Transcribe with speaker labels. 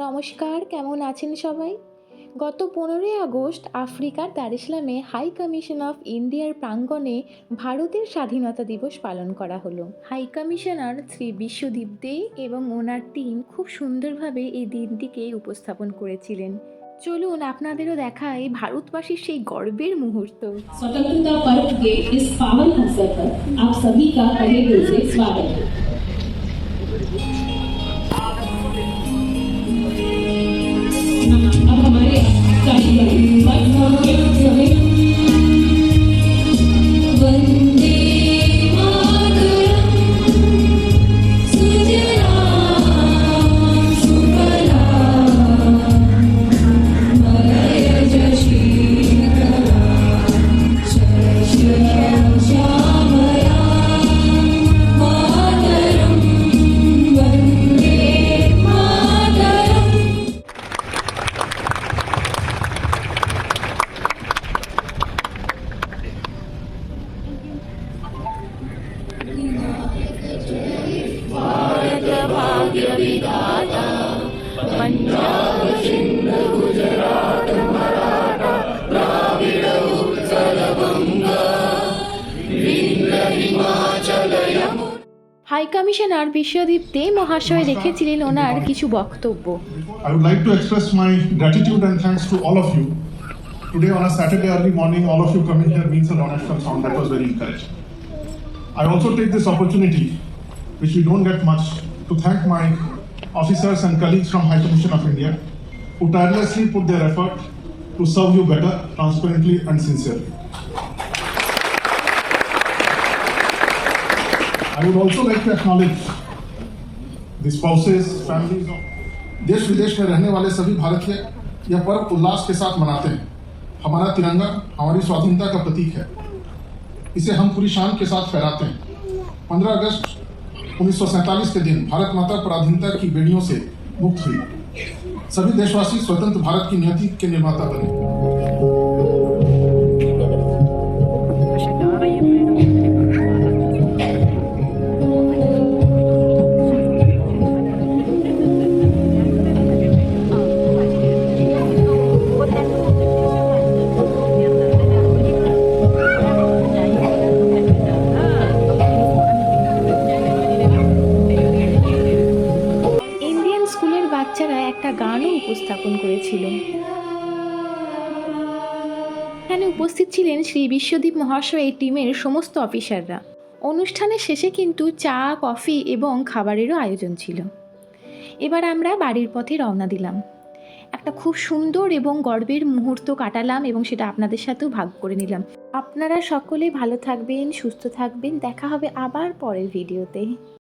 Speaker 1: নমস্কার, কেমন আছেন সবাই? গত 15ই আগস্ট আফ্রিকার দার এস সালামে হাই কমিশন অফ ইন্ডিয়ার প্রাঙ্গণে ভারতের স্বাধীনতা দিবস পালন করা হলো। হাই কমিশনার শ্রী বিশ্বদীপ দে এবং ওনার টিম খুব সুন্দরভাবে এই দিনটিকে উপস্থাপন করেছিলেন। চলুন আপনাদেরও দেখাই ভারতবাসীর সেই গর্বের মুহূর্ত।
Speaker 2: स्वतंत्रता पर्व के इस पावन अवसर पर आप सभी का तहे दिल से स्वागत है। अब हमारे वंदे मातरम सुजलाम सुफलाम मलयज शीतलाम शस्यश्यामलां मातरम वंदे मातरम।
Speaker 1: হাই কমিশনার বিশ্বদীপ দে মহাশয় রেখেছিলেন ওনার কিছু বক্তব্য।
Speaker 3: I would like to express my gratitude and thanks to all of you. Today on a Saturday early morning, all of you coming here means a lot of sound. That was very encouraging. I also take this opportunity, which we don't get much, to thank my officers and colleagues from High Commission of India who tirelessly put their effort to serve you better, transparently and sincerely. I would also like to acknowledge the spouses, families of देश विदेश में रहने वाले सभी भारतीय यह पर्व उल्लास के साथ मनाते हैं। हमारा तिरंगा हमारी स्वाधीनता का प्रतीक है, इसे हम पूरी शान के साथ फहराते हैं। 15 अगस्त 1947 के दिन भारत माता पराधीनता की बेड़ियों से मुक्त हुई। सभी देशवासी स्वतंत्र भारत की नियति के निर्माता बने।
Speaker 1: ইন্ডিয়ান স্কুলের বাচ্চারা একটা গানও উপস্থাপন করেছিল। এখানে উপস্থিত ছিলেন শ্রী বিশ্বদীপ মহাশয়ের টিমের সমস্ত অফিসাররা। অনুষ্ঠানের শেষে কিন্তু চা, কফি এবং খাবারেরও আয়োজন ছিল। এবার আমরা বাড়ির পথে রওনা দিলাম। একটা খুব সুন্দর এবং গর্বের মুহূর্ত কাটালাম এবং সেটা আপনাদের সাথেও ভাগ করে নিলাম। আপনারা সকলে ভালো থাকবেন, সুস্থ থাকবেন। দেখা হবে আবার পরের ভিডিওতে।